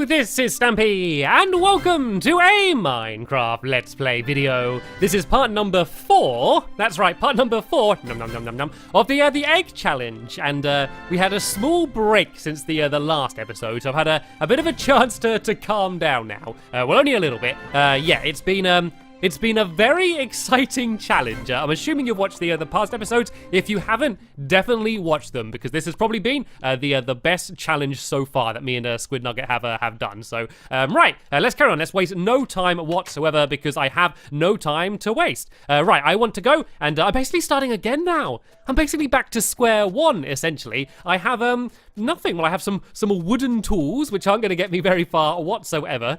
this is Stampy, and welcome to a Minecraft Let's Play video. This is part number 4, that's right, part number 4, of the egg challenge. And we had a small break since the last episode, so I've had a bit of a chance to calm down now. Well, only a little bit. Yeah, it's been a very exciting challenge. I'm assuming you've watched the past episodes. If you haven't, definitely watch them, because this has probably been the best challenge so far that me and Squid Nugget have done. So, right, let's carry on. Let's waste no time whatsoever, because I have no time to waste. Right, I want to go, and I'm basically starting again now. I'm basically back to square one, essentially. I have nothing. Well, I have some wooden tools, which aren't going to get me very far whatsoever.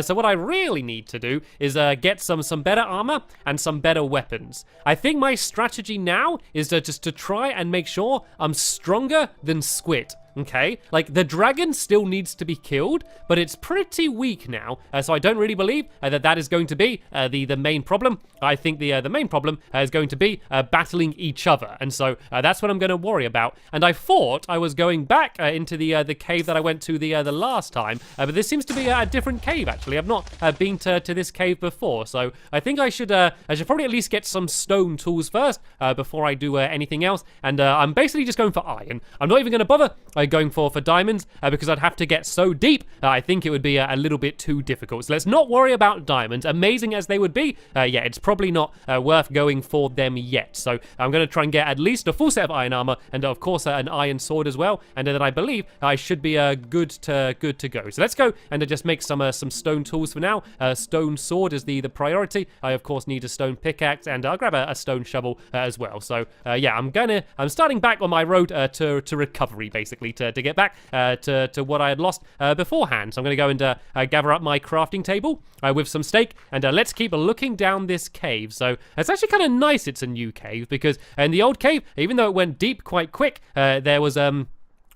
So what I really need to do is get some better armor and some better weapons. I think my strategy now is just to try and make sure I'm stronger than Squid. Okay, like the dragon still needs to be killed, but it's pretty weak now, so I don't really believe that is going to be the main problem. I think the main problem is going to be battling each other, and so that's what I'm going to worry about. And I thought I was going back into the cave that I went to the last time, but this seems to be a different cave. Actually, I've not been to this cave before, so I think I should probably at least get some stone tools first before I do anything else. And I'm basically just going for iron. I'm not even going to bother going for diamonds because I'd have to get so deep. I think it would be a little bit too difficult. So let's not worry about diamonds. Amazing as they would be, yeah, it's probably not worth going for them yet. So I'm going to try and get at least a full set of iron armor, and of course an iron sword as well. And then I believe I should be good to go. So let's go and just make some stone tools for now. Stone sword is the priority. I of course need a stone pickaxe, and I'll grab a stone shovel as well. So yeah, I'm starting back on my road to recovery, basically, to get back to what I had lost beforehand. So I'm going to go and gather up my crafting table with some steak, and let's keep looking down this cave. So it's actually kind of nice it's a new cave, because in the old cave, even though it went deep quite quick, there was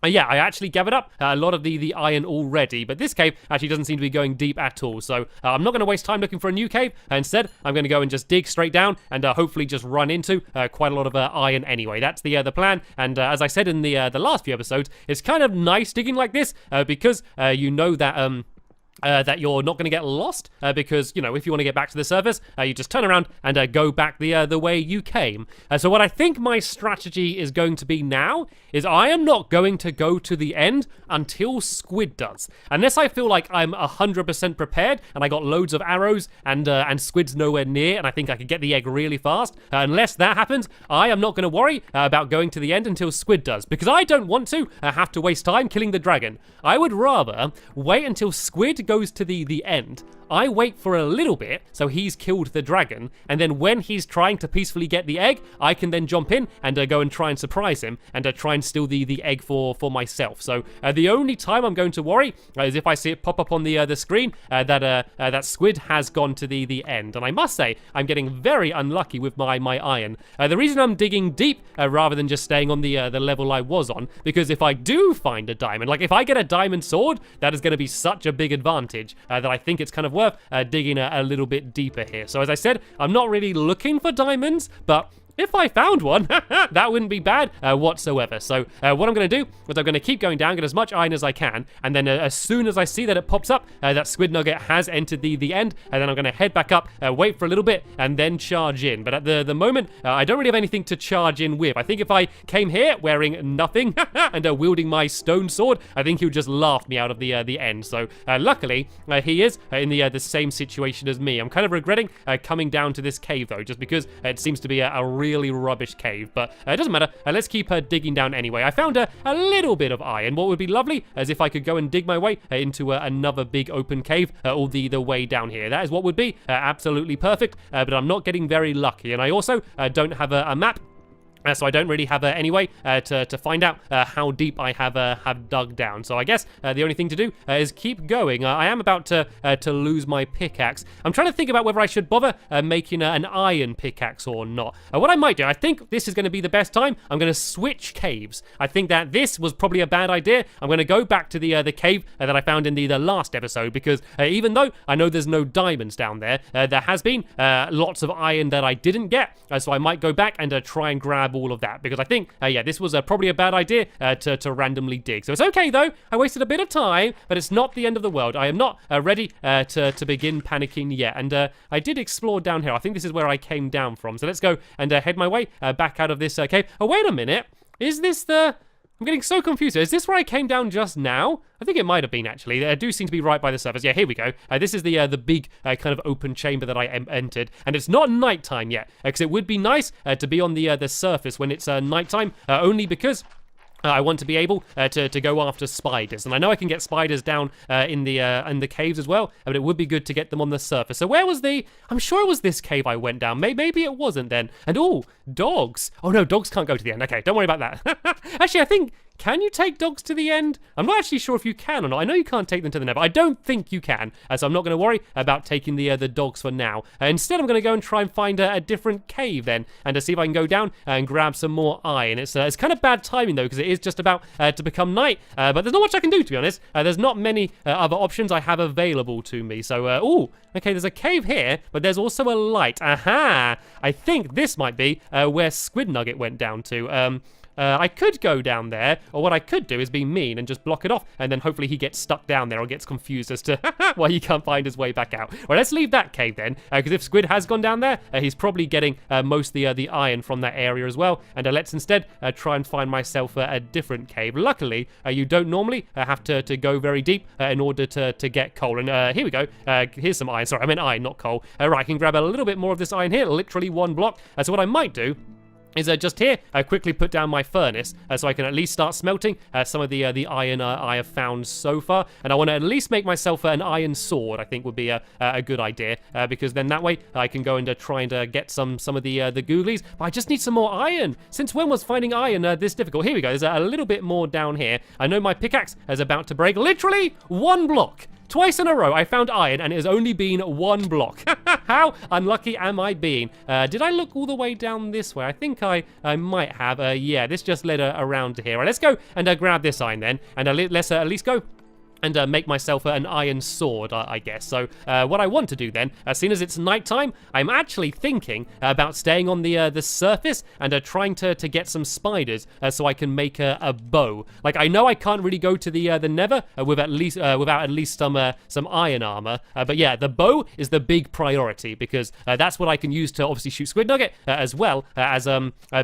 yeah, I actually gathered up a lot of the iron already, but this cave actually doesn't seem to be going deep at all. So I'm not going to waste time looking for a new cave. Instead, I'm going to go and just dig straight down and hopefully just run into quite a lot of iron anyway. That's the plan. And as I said in the last few episodes, it's kind of nice digging like this because you know that that you're not going to get lost, because, you know, if you want to get back to the surface, you just turn around and go back the way you came. So what I think my strategy is going to be now is I am not going to go to the end until Squid does. Unless I feel like I'm 100% prepared and I got loads of arrows and Squid's nowhere near and I think I could get the egg really fast. Unless that happens, I am not going to worry about going to the end until Squid does, because I don't want to have to waste time killing the dragon. I would rather wait until Squid goes to the end. I wait for a little bit so he's killed the dragon, and then when he's trying to peacefully get the egg, I can then jump in and go and try and surprise him and try and steal the egg for myself. So the only time I'm going to worry is if I see it pop up on the screen that Squid has gone to the end. And I must say, I'm getting very unlucky with my iron. The reason I'm digging deep rather than just staying on the level I was on, because if I do find a diamond, like if I get a diamond sword, that is going to be such a big advantage that I think it's kind of worth digging a little bit deeper here. So as I said, I'm not really looking for diamonds, but if I found one, that wouldn't be bad whatsoever. So what I'm going to do is I'm going to keep going down, get as much iron as I can, and then as soon as I see that it pops up, that Squid Nugget has entered the end, and then I'm going to head back up, wait for a little bit, and then charge in. But at the moment, I don't really have anything to charge in with. I think if I came here wearing nothing and wielding my stone sword, I think he would just laugh me out of the end. So luckily, he is in the same situation as me. I'm kind of regretting coming down to this cave, though, just because it seems to be a really rubbish cave, but it doesn't matter. Let's keep digging down anyway. I found a little bit of iron. What would be lovely is if I could go and dig my way into another big open cave all the way down here. That is what would be absolutely perfect, but I'm not getting very lucky, and I also don't have a map. So I don't really have any way to find out how deep I have dug down. So I guess the only thing to do is keep going. I am about to lose my pickaxe. I'm trying to think about whether I should bother making an iron pickaxe or not. What I might do, I think this is going to be the best time. I'm going to switch caves. I think that this was probably a bad idea. I'm going to go back to the cave that I found in the last episode, because even though I know there's no diamonds down there, there has been lots of iron that I didn't get. So I might go back and try and grab grab all of that, because I think, yeah, this was probably a bad idea to randomly dig. So it's okay, though. I wasted a bit of time, but it's not the end of the world. I am not ready to begin panicking yet. And I did explore down here. I think this is where I came down from. So let's go and head my way back out of this cave. Oh, wait a minute. Is this the... I'm getting so confused. Is this where I came down just now? I think it might have been, actually. They do seem to be right by the surface. Yeah, here we go. This is the big kind of open chamber that I entered. And it's not nighttime yet, because it would be nice to be on the surface when it's nighttime, only because... I want to be able to go after spiders, and I know I can get spiders down in the caves as well, but it would be good to get them on the surface. So where was the... I'm sure it was this cave I went down. Maybe it wasn't then. And oh, dogs. Oh no, dogs can't go to the end. Okay, don't worry about that. Actually, I think... Can you take dogs to the end? I'm not actually sure if you can or not. I know you can't take them to the Nether. I don't think you can, so I'm not going to worry about taking the dogs for now. Instead, I'm going to go and try and find a different cave then, and to see if I can go down and grab some more iron. It's kind of bad timing though, because it is just about to become night. But there's not much I can do, to be honest. There's not many other options I have available to me. So, ooh, okay, there's a cave here, but there's also a light. Aha! I think this might be where Squid Nugget went down to. I could go down there, or what I could do is be mean and just block it off, and then hopefully he gets stuck down there or gets confused as to why he can't find his way back out. Well, let's leave that cave then, because if Squid has gone down there, he's probably getting most of the iron from that area as well, and let's instead try and find myself a different cave. Luckily, you don't normally have to go very deep in order to get coal, and here we go. Here's some iron. Sorry, I meant iron, not coal. Right, I can grab a little bit more of this iron here, literally one block. So what I might do is just here, I quickly put down my furnace so I can at least start smelting some of the iron I have found so far. And I want to at least make myself an iron sword, I think would be a good idea, because then that way I can go and try and get some of the googlies. But I just need some more iron. Since when was finding iron this difficult? Here we go. There's a little bit more down here. I know my pickaxe is about to break. Literally one block. Twice in a row, I found iron, and it has only been one block. How unlucky am I being? Did I look all the way down this way? I think I might have. Yeah, this just led around to here. Right, let's go and grab this iron then, and let's at least go and make myself an iron sword, I guess. So what I want to do then, as soon as it's nighttime, I'm actually thinking about staying on the surface and trying to get some spiders so I can make a bow. Like, I know I can't really go to the Nether without at least some iron armor, but yeah, the bow is the big priority, because that's what I can use to obviously shoot Squid Nugget, as well as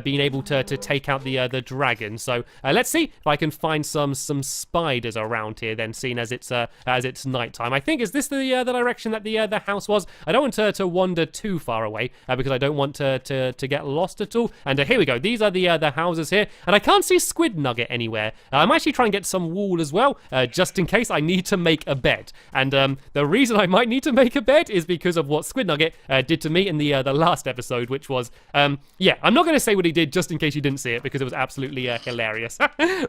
being able to take out the dragon. So let's see if I can find some spiders around here then, seeing as it's nighttime. I think, is this the direction that the house was? I don't want to wander too far away, because I don't want to get lost at all. And here we go. These are the houses here, and I can't see Squid Nugget anywhere. I'm actually trying to get some wool as well, just in case I need to make a bed. And the reason I might need to make a bed is because of what Squid Nugget did to me in the last episode, which was, yeah, I'm not going to say what he did just in case you didn't see it, because it was absolutely hilarious.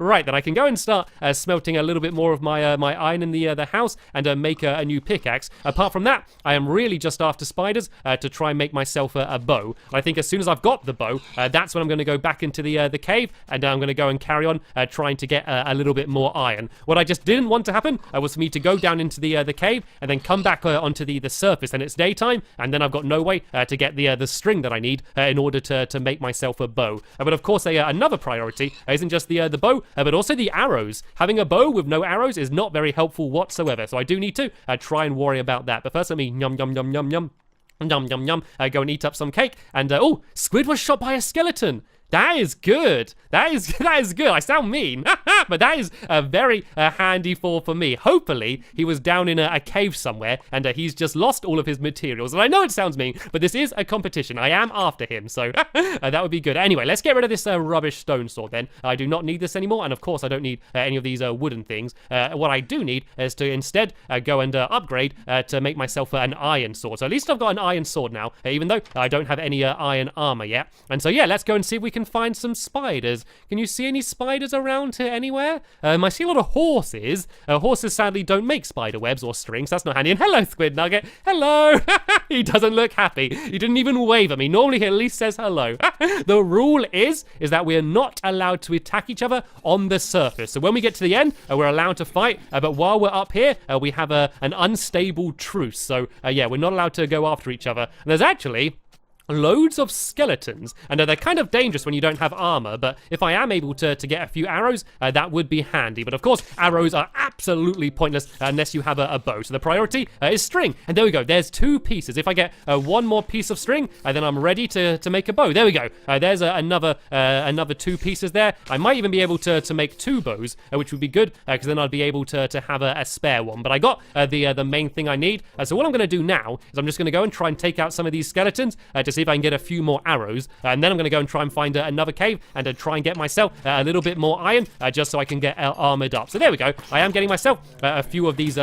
Right, then I can go and start smelting a little bit more of my iron in the house and make a new pickaxe. Apart from that, I am really just after spiders to try and make myself a bow. I think as soon as I've got the bow, that's when I'm going to go back into the cave, and I'm going to go and carry on trying to get a little bit more iron. What I just didn't want to happen was for me to go down into the cave and then come back onto the surface, and it's daytime, and then I've got no way to get the string that I need in order to make myself a bow. But of course, another priority isn't just the bow, but also the arrows. Having a bow with no arrows is not very helpful whatsoever, so I do need to try and worry about that. But first, let me yum yum yum yum yum yum yum yum go and eat up some cake. And oh, Squid was shot by a skeleton. That is good. That is good. I sound mean, but that is very handy for me. Hopefully, he was down in a cave somewhere, and he's just lost all of his materials. And I know it sounds mean, but this is a competition. I am after him, so that would be good. Anyway, let's get rid of this rubbish stone sword then. I do not need this anymore, and of course, I don't need any of these wooden things. What I do need is to instead go and upgrade to make myself an iron sword. So at least I've got an iron sword now, even though I don't have any iron armor yet. And so yeah, let's go and see if we can find some spiders. Can you see any spiders around here anywhere? I see a lot of horses. Horses sadly don't make spider webs or strings. That's not handy. And hello, Squid Nugget. Hello. He doesn't look happy. He didn't even wave at me. Normally he at least says hello. The rule is that we are not allowed to attack each other on the surface. So when we get to the end, we're allowed to fight. But while we're up here, we have an unstable truce. So yeah, we're not allowed to go after each other. And there's actually loads of skeletons, and they're kind of dangerous when you don't have armor, but if I am able to get a few arrows, that would be handy. But of course, arrows are absolutely pointless unless you have a bow. So the priority is string, and there we go. There's 2 pieces. If I get one more piece of string, then I'm ready to make a bow. There we go. There's another 2 pieces there. I might even be able to make 2 bows, which would be good, because then I'd be able to have a spare one. But I got the main thing I need. So what I'm going to do now is I'm just going to go and try and take out some of these skeletons to see if I can get a few more arrows, and then I'm going to go and try and find another cave and try and get myself a little bit more iron, just so I can get armored up. So there we go. I am getting myself a few of these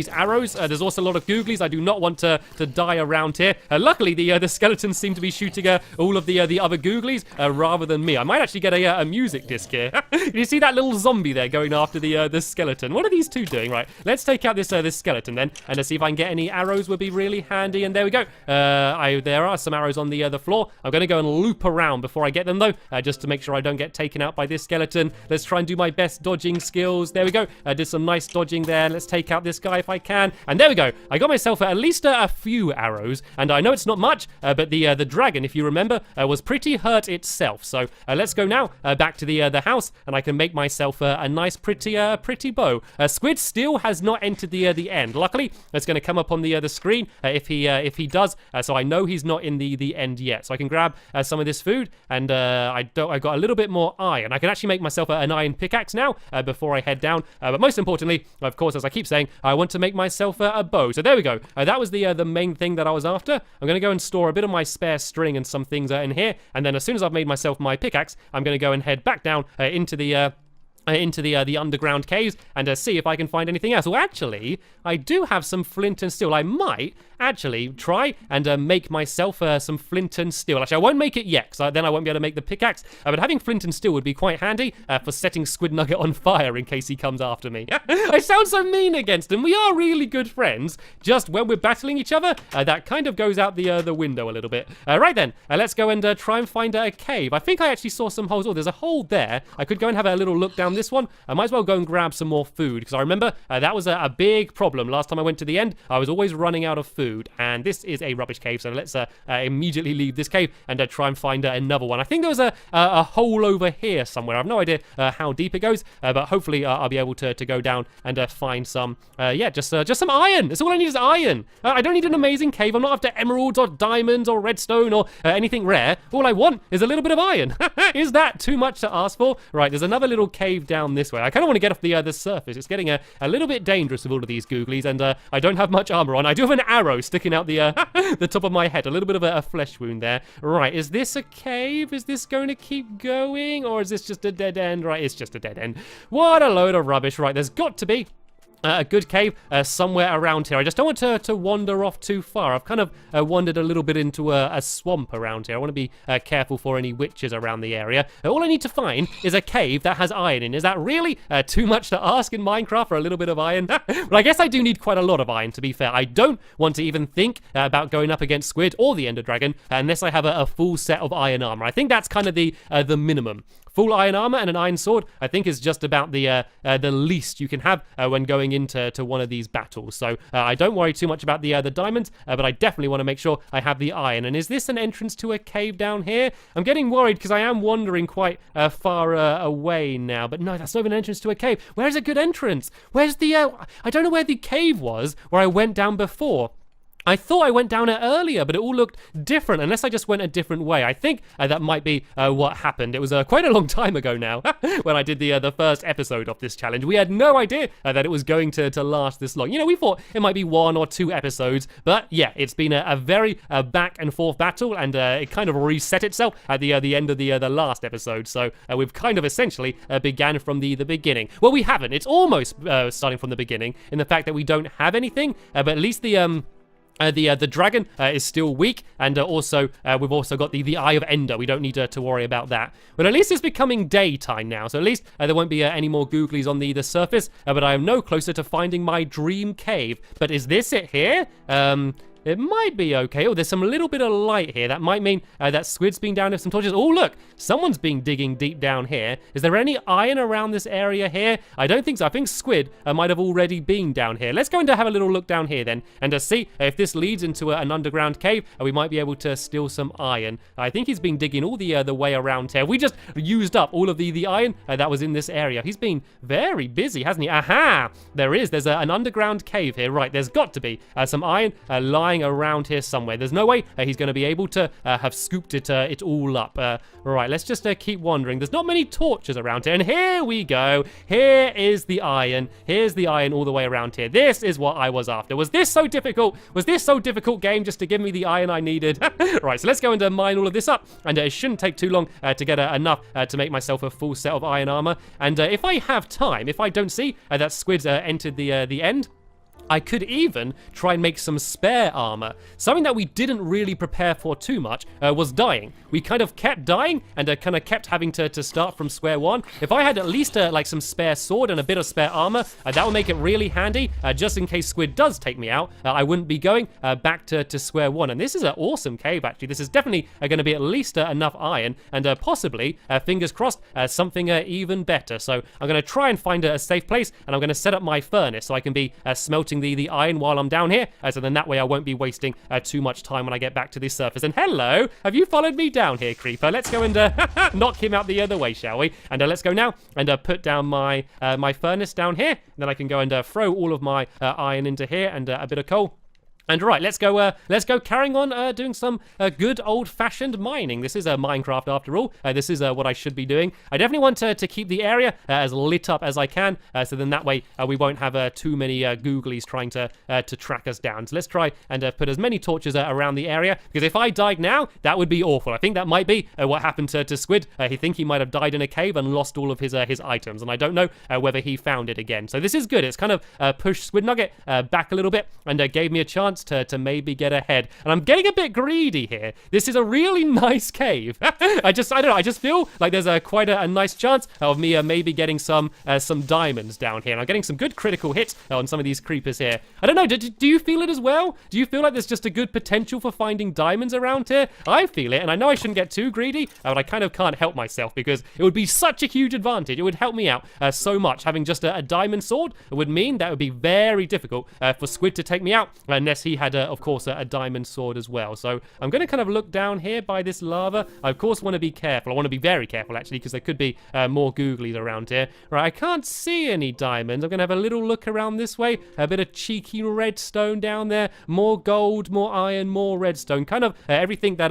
arrows. There's also a lot of googlies. I do not want to die around here. Luckily, the skeletons seem to be shooting all of the other googlies rather than me. I might actually get a music disc here. You see that little zombie there going after the skeleton? What are these 2 doing? Right, let's take out this skeleton then, and see if I can get any arrows. Would be really handy. And there we go. There are some arrows on the floor. I'm going to go and loop around before I get them though, just to make sure I don't get taken out by this skeleton. Let's try and do my best dodging skills. There we go. I did some nice dodging there. Let's take out this guy if I can, and there we go. I got myself at least a few arrows, and I know it's not much, but the dragon, if you remember, was pretty hurt itself. So let's go now back to the house, and I can make myself a nice pretty bow. Squid still has not entered the end. Luckily, it's going to come up on the screen if he does, so I know he's not in the end yet. So I can grab some of this food, and I got a little bit more iron. I can actually make myself an iron pickaxe now before I head down. But most importantly, of course, as I keep saying, I want to make myself a bow. So there we go. That was the main thing that I was after. I'm going to go and store a bit of my spare string and some things in here, and then as soon as I've made myself my pickaxe, I'm going to go and head back down into the underground caves and see if I can find anything else. Well, actually, I do have some flint and steel. I might actually try and make myself some flint and steel. Actually, I won't make it yet, because then I won't be able to make the pickaxe. But having flint and steel would be quite handy for setting Squid Nugget on fire in case he comes after me. I sound so mean against him. We are really good friends. Just when we're battling each other, that kind of goes out the window a little bit. Right then, let's go and try and find a cave. I think I actually saw some holes. Oh, there's a hole there. I could go and have a little look down this one. I might as well go and grab some more food, because I remember that was a big problem last time I went to the end. I was always running out of food, and this is a rubbish cave, so let's immediately leave this cave and try and find another one. I think there was a hole over here somewhere. I have no idea how deep it goes, but hopefully I'll be able to go down and find some, just some iron. That's all I need is iron. I don't need an amazing cave. I'm not after emeralds or diamonds or redstone or anything rare. All I want is a little bit of iron. Is that too much to ask for? Right, there's another little cave down this way. I kind of want to get off the surface. It's getting a little bit dangerous with all of these googlies, and I don't have much armor on. I do have an arrow sticking out the the top of my head. A little bit of a flesh wound there. Right, is this a cave? Is this going to keep going, or is this just a dead end? Right, it's just a dead end. What a load of rubbish. Right, there's got to be a good cave somewhere around here. I just don't want to wander off too far. I've kind of wandered a little bit into a swamp around here. I want to be careful for any witches around the area. All I need to find is a cave that has iron in. Is that really too much to ask in Minecraft for a little bit of iron? But I guess I do need quite a lot of iron, to be fair. I don't want to even think about going up against Squid or the Ender Dragon unless I have a full set of iron armor. I think that's kind of the minimum. Full iron armor and an iron sword, I think, is just about the least you can have when going into one of these battles. So I don't worry too much about the diamonds, but I definitely want to make sure I have the iron. And is this an entrance to a cave down here? I'm getting worried because I am wandering quite far away now. But no, that's not even an entrance to a cave. Where's a good entrance? Where's the... I don't know where the cave was where I went down before. I thought I went down it earlier, but it all looked different, unless I just went a different way. I think that might be what happened. It was quite a long time ago now when I did the first episode of this challenge. We had no idea that it was going to last this long. You know, we thought it might be 1 or 2 episodes, but yeah, it's been a very back and forth battle, and it kind of reset itself at the end of the last episode. So we've kind of essentially began from the beginning. Well, we haven't. It's almost starting from the beginning in the fact that we don't have anything, but at least the dragon is still weak, and also we've also got the Eye of Ender. We don't need to worry about that. But at least it's becoming daytime now, so at least there won't be any more googlies on the surface. But I am no closer to finding my dream cave. But is this it here? it might be okay. Oh, there's some little bit of light here. That might mean that Squid's been down with some torches. Oh, look, someone's been digging deep down here. Is there any iron around this area here? I don't think so. I think Squid might have already been down here. Let's go and have a little look down here then, and see if this leads into an underground cave. We might be able to steal some iron. I think he's been digging all the way around here. We just used up all of the iron that was in this area. He's been very busy, hasn't he? Aha! There's an underground cave here. Right, there's got to be some iron lying around here somewhere. There's no way he's going to be able to have scooped it all up. Right, let's just keep wandering. There's not many torches around here, and here we go. Here is the iron. Here's the iron all the way around here. This is what I was after. Was this so difficult? Was this so difficult, game, just to give me the iron I needed? Right, so let's go and mine all of this up, and it shouldn't take too long to get enough to make myself a full set of iron armor. And if I have time, if I don't see that Squid's entered the end, I could even try and make some spare armor. Something that we didn't really prepare for too much was dying. We kind of kept dying and kind of kept having to start from square one. If I had at least like some spare sword and a bit of spare armor, that would make it really handy, just in case Squid does take me out. I wouldn't be going back to square one. And this is an awesome cave, actually. This is definitely going to be at least enough iron, and possibly, fingers crossed, something even better. So I'm going to try and find a safe place, and I'm going to set up my furnace so I can be smelting the iron while I'm down here, so then that way I won't be wasting too much time when I get back to the surface. And hello, have you followed me down here, creeper? Let's go and knock him out the other way, shall we? And let's go now and put down my my furnace down here. And then I can go and throw all of my iron into here and a bit of coal. And right, let's go carrying on doing some good old-fashioned mining. This is Minecraft after all. This is what I should be doing. I definitely want to keep the area as lit up as I can, so then that way we won't have too many googlies trying to track us down. So let's try and put as many torches around the area, because if I died now, that would be awful. I think that might be what happened to Squid. I think he might have died in a cave and lost all of his items, and I don't know whether he found it again. So this is good. It's kind of pushed Squid Nugget back a little bit and gave me a chance to maybe get ahead. And I'm getting a bit greedy here. This is a really nice cave. I don't know, I just feel like there's quite a nice chance of me maybe getting some diamonds down here. And I'm getting some good critical hits on some of these creepers here. I don't know, do you feel it as well? Do you feel like there's just a good potential for finding diamonds around here? I feel it, and I know I shouldn't get too greedy, but I kind of can't help myself, because it would be such a huge advantage. It would help me out so much. Having just a diamond sword would mean that it would be very difficult for Squid to take me out, unless he had of course, a diamond sword as well. So I'm going to kind of look down here by this lava. I, of course, want to be careful. I want to be very careful, actually, because there could be more googlies around here. Right, I can't see any diamonds. I'm going to have a little look around this way. A bit of cheeky redstone down there. More gold, more iron, more redstone. Kind of everything that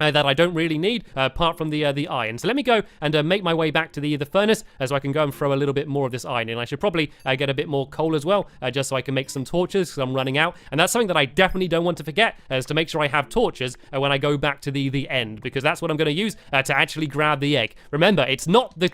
I don't really need, apart from the iron. So let me go and make my way back to the furnace, so I can go and throw a little bit more of this iron in. I should probably get a bit more coal as well, just so I can make some torches, because I'm running out. And that's something that I definitely don't want to forget, is to make sure I have torches when I go back to the end, because that's what I'm going to use to actually grab the egg. Remember, it's not the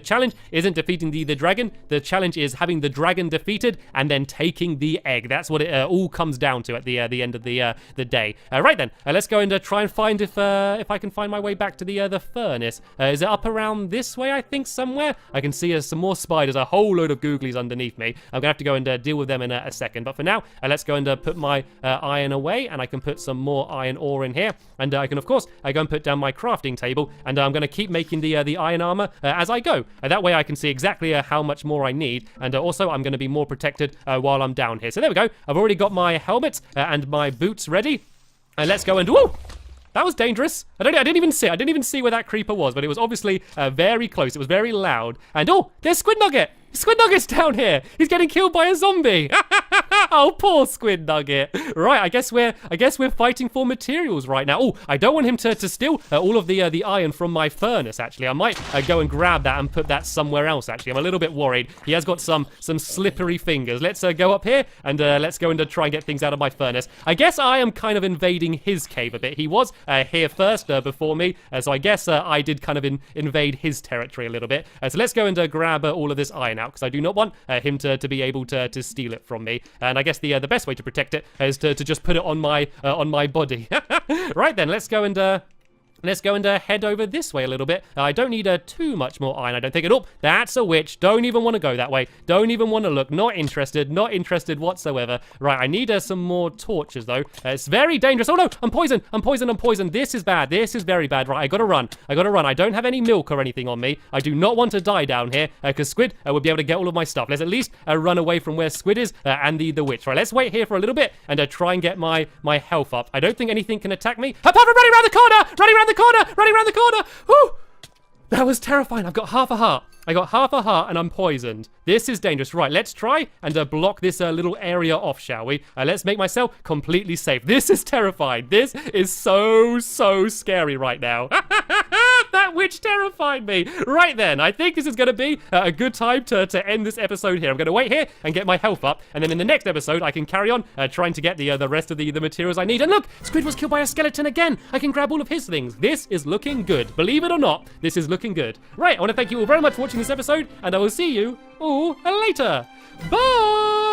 challenge isn't defeating the dragon. The challenge is having the dragon defeated and then taking the egg. That's what it all comes down to at the end of the day. Right then, let's go and try and find if I can find my way back to the furnace. Is it up around this way, I think, somewhere? I can see some more spiders, a whole load of googlies underneath me. I'm going to have to go and deal with them in a second. But for now, let's go and put my iron away, and I can put some more iron ore in here. And I can, of course, go and put down my crafting table, and I'm going to keep making the iron armor as I go. That way I can see exactly how much more I need, and also I'm going to be more protected while I'm down here. So there we go. I've already got my helmet and my boots ready. Let's go and... Whoa! That was dangerous. I didn't even see where that creeper was, but it was obviously very close. It was very loud. And oh, there's Squid Nugget. Squid Nugget's down here. He's getting killed by a zombie. Oh, poor Squid Nugget. Right, I guess we're fighting for materials right now. Oh, I don't want him to steal all of the iron from my furnace, actually. I might go and grab that and put that somewhere else, actually. I'm a little bit worried. He has got some slippery fingers. Let's go up here and let's go and try and get things out of my furnace. I guess I am kind of invading his cave a bit. He was here first before me, so I guess I did kind of invade his territory a little bit. So let's go and grab all of this iron out, because I do not want him to be able to steal it from me. And I guess the best way to protect it is to just put it on my body. Right then, let's go and Let's go and head over this way a little bit. I don't need too much more iron, I don't think. Oh, that's a witch. Don't even want to go that way. Don't even want to look. Not interested whatsoever. Right, I need some more torches, though. It's very dangerous. Oh, no, I'm poisoned. I'm poisoned. This is bad. This is very bad. Right, I gotta run. I don't have any milk or anything on me. I do not want to die down here, because Squid would be able to get all of my stuff. Let's at least run away from where Squid is and the witch. Right, let's wait here for a little bit and try and get my health up. I don't think anything can attack me. Apart from running around the corner! Whew! That was terrifying. I've got half a heart. And I'm poisoned. This is dangerous. Right, let's try and block this little area off, shall we? Let's make myself completely safe. This is terrifying. This is so scary right now. That witch terrified me. Right then, I think this is going to be a good time to end this episode here. I'm going to wait here and get my health up, and then in the next episode, I can carry on trying to get the rest of the materials I need. And look, Squid was killed by a skeleton again. I can grab all of his things. This is looking good. Believe it or not, this is looking good. Right, I want to thank you all very much for watching this episode, and I will see you all later. Bye!